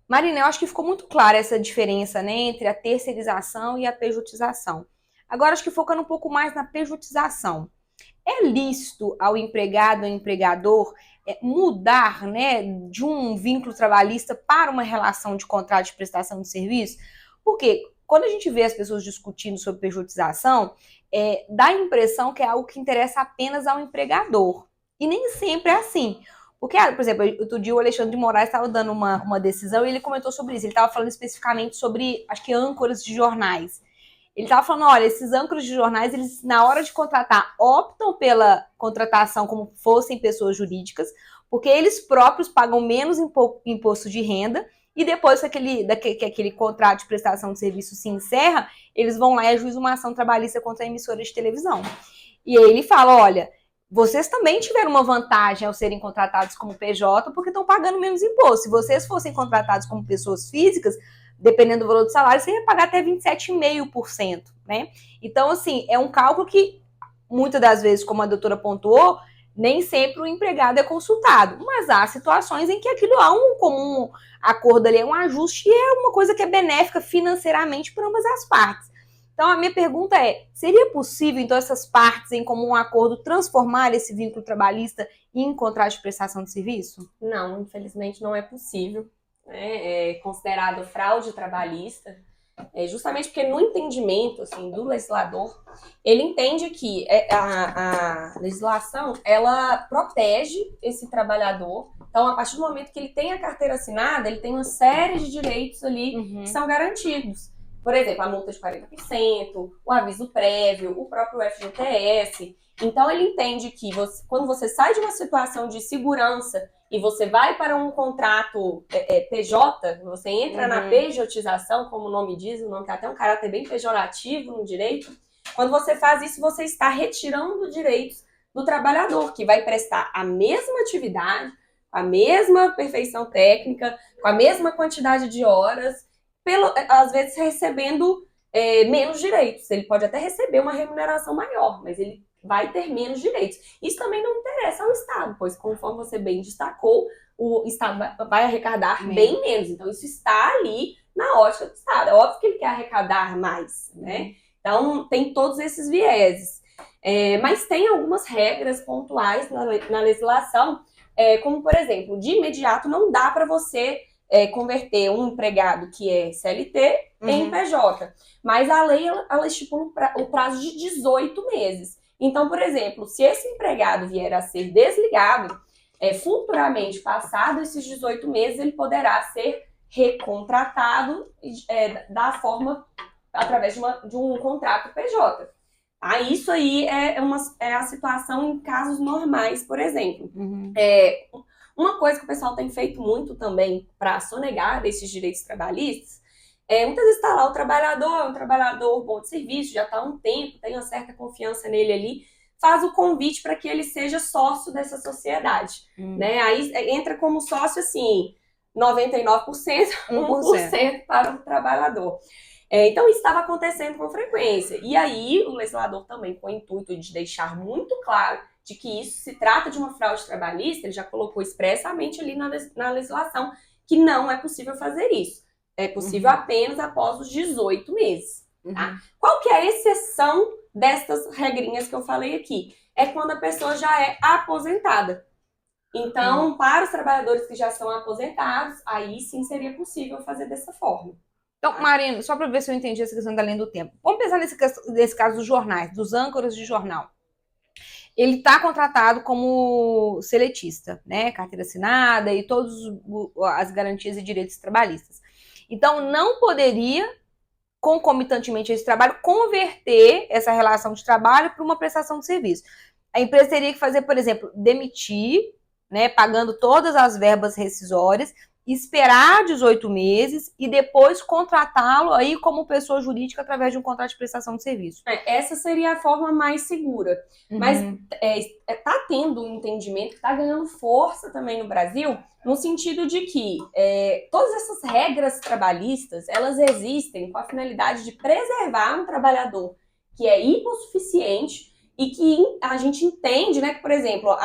Marina, eu acho que ficou muito clara essa diferença, né, entre a terceirização e a pejotização. Agora, acho que focando um pouco mais na pejotização. É lícito ao empregado ou empregador mudar, né, de um vínculo trabalhista para uma relação de contrato de prestação de serviço? Porque quando a gente vê as pessoas discutindo sobre pejotização, dá a impressão que é algo que interessa apenas ao empregador. E nem sempre é assim. Porque, por exemplo, outro dia o Alexandre de Moraes estava dando uma decisão e ele comentou sobre isso. Ele estava falando especificamente sobre, acho que, âncoras de jornais. Ele estava falando, olha, esses âncoras de jornais, eles, na hora de contratar, optam pela contratação como fossem pessoas jurídicas, porque eles próprios pagam menos imposto de renda, e depois que aquele contrato de prestação de serviço se encerra, eles vão lá e ajuizam uma ação trabalhista contra a emissora de televisão. E aí ele fala, olha, vocês também tiveram uma vantagem ao serem contratados como PJ, porque estão pagando menos imposto. Se vocês fossem contratados como pessoas físicas, dependendo do valor do salário, você ia pagar até 27,5%, né? Então, assim, é um cálculo que, muitas das vezes, como a doutora pontuou, nem sempre o empregado é consultado, mas há situações em que aquilo há um comum acordo ali, é um ajuste e é uma coisa que é benéfica financeiramente para ambas as partes. Então, a minha pergunta é, seria possível, então, essas partes em comum acordo transformar esse vínculo trabalhista em contrato de prestação de serviço? Não, infelizmente não é possível, né? É considerado fraude trabalhista, justamente porque no entendimento assim, do legislador, ele entende que a legislação ela protege esse trabalhador. Então, a partir do momento que ele tem a carteira assinada, ele tem uma série de direitos ali que são garantidos. Por exemplo, a multa de 40%, o aviso prévio, o próprio FGTS. Então, ele entende que quando você sai de uma situação de segurança e você vai para um contrato PJ, você entra na pejotização, como o nome diz, o nome tem até um caráter bem pejorativo no direito. Quando você faz isso, você está retirando direitos do trabalhador, que vai prestar a mesma atividade, a mesma perfeição técnica, com a mesma quantidade de horas, às vezes recebendo menos direitos. Ele pode até receber uma remuneração maior, mas ele vai ter menos direitos. Isso também não interessa ao Estado, pois, conforme você bem destacou, o Estado vai arrecadar bem menos. Então, isso está ali na ótica do Estado. É óbvio que ele quer arrecadar mais, né? Então, tem todos esses vieses. Mas tem algumas regras pontuais na legislação, como, por exemplo, de imediato não dá para você converter um empregado que é CLT em PJ. Mas a lei ela estipula o prazo de 18 meses. Então, por exemplo, se esse empregado vier a ser desligado, futuramente, passado esses 18 meses, ele poderá ser recontratado da forma, através de um contrato PJ. Isso aí é a situação em casos normais, por exemplo. Uma coisa que o pessoal tem feito muito também para sonegar desses direitos trabalhistas muitas vezes está lá o trabalhador, é um trabalhador bom de serviço, já está há um tempo, tem uma certa confiança nele ali, faz o convite para que ele seja sócio dessa sociedade. Né? Aí entra como sócio, assim, 99%, 1% para o trabalhador. Então, isso estava acontecendo com frequência. E aí, o legislador também, com o intuito de deixar muito claro de que isso se trata de uma fraude trabalhista, ele já colocou expressamente ali na legislação que não é possível fazer isso. É possível apenas após os 18 meses. Tá? Qual que é a exceção destas regrinhas que eu falei aqui? É quando a pessoa já é aposentada. Então, para os trabalhadores que já são aposentados, aí sim seria possível fazer dessa forma. Então, Marina, só para ver se eu entendi essa questão da linha do tempo. Vamos pensar nesse caso dos jornais, dos âncoras de jornal. Ele está contratado como seletista, né? Carteira assinada e todas as garantias e direitos trabalhistas. Então, não poderia, concomitantemente a esse trabalho, converter essa relação de trabalho para uma prestação de serviço. A empresa teria que fazer, por exemplo, demitir, né, pagando todas as verbas rescisórias, esperar 18 meses e depois contratá-lo aí como pessoa jurídica através de um contrato de prestação de serviço. Essa seria a forma mais segura. Mas está tendo um entendimento que está ganhando força também no Brasil, no sentido de que todas essas regras trabalhistas, elas existem com a finalidade de preservar um trabalhador que é hipossuficiente e que a gente entende, né, que, por exemplo,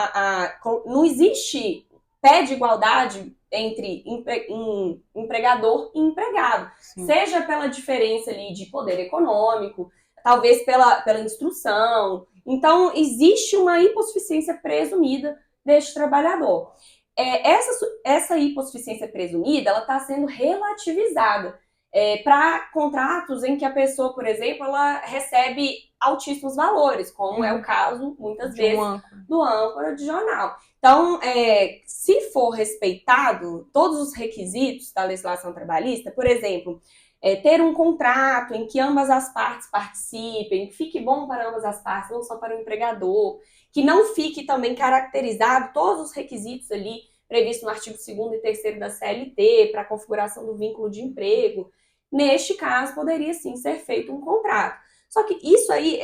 não existe pede igualdade entre empregador e empregado, Sim. seja pela diferença ali de poder econômico, talvez pela instrução. Então, existe uma hipossuficiência presumida deste trabalhador. Essa hipossuficiência presumida, ela está sendo relativizada para contratos em que a pessoa, por exemplo, ela recebe altíssimos valores, como é o caso, muitas vezes, do âncora de jornal. Então, se for respeitado todos os requisitos da legislação trabalhista, por exemplo, ter um contrato em que ambas as partes participem, que fique bom para ambas as partes, não só para o empregador, que não fique também caracterizado todos os requisitos ali previstos no artigo 2º e 3º da CLT para a configuração do vínculo de emprego. Neste caso, poderia sim ser feito um contrato. Só que isso aí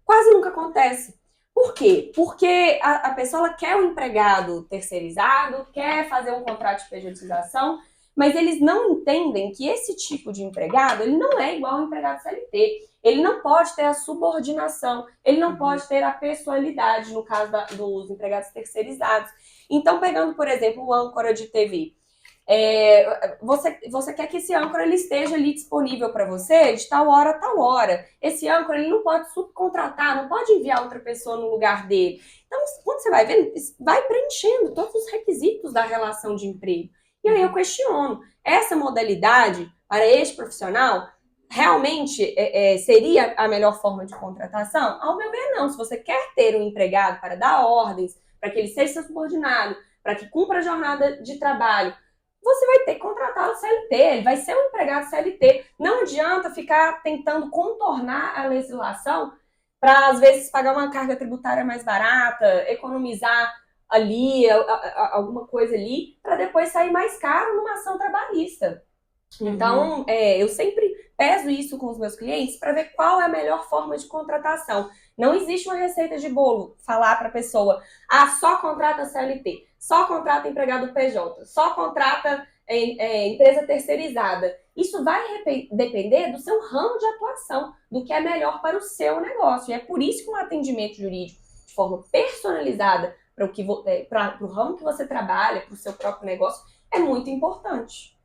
quase nunca acontece. Por quê? Porque a pessoa ela quer um empregado terceirizado, quer fazer um contrato de pejotização, mas eles não entendem que esse tipo de empregado ele não é igual ao empregado CLT. Ele não pode ter a subordinação, ele não pode ter a pessoalidade, no caso dos empregados terceirizados. Então, pegando, por exemplo, o âncora de TV, você quer que esse âncora ele esteja ali disponível para você de tal hora a tal hora. Esse âncora ele não pode subcontratar, não pode enviar outra pessoa no lugar dele. Então, quando você vai vendo, vai preenchendo todos os requisitos da relação de emprego. E aí eu questiono, essa modalidade para este profissional realmente seria a melhor forma de contratação? Ao meu ver, não. Se você quer ter um empregado para dar ordens, para que ele seja seu subordinado, para que cumpra a jornada de trabalho, você vai ter que contratar o CLT, ele vai ser um empregado CLT. Não adianta ficar tentando contornar a legislação para, às vezes, pagar uma carga tributária mais barata, economizar ali, alguma coisa ali, para depois sair mais caro numa ação trabalhista. Então, eu sempre peso isso com os meus clientes para ver qual é a melhor forma de contratação. Não existe uma receita de bolo falar para a pessoa, só contrata CLT, só contrata empregado PJ, só contrata empresa terceirizada. Isso vai depender do seu ramo de atuação, do que é melhor para o seu negócio. E é por isso que um atendimento jurídico de forma personalizada para o ramo que você trabalha, para o seu próprio negócio, é muito importante.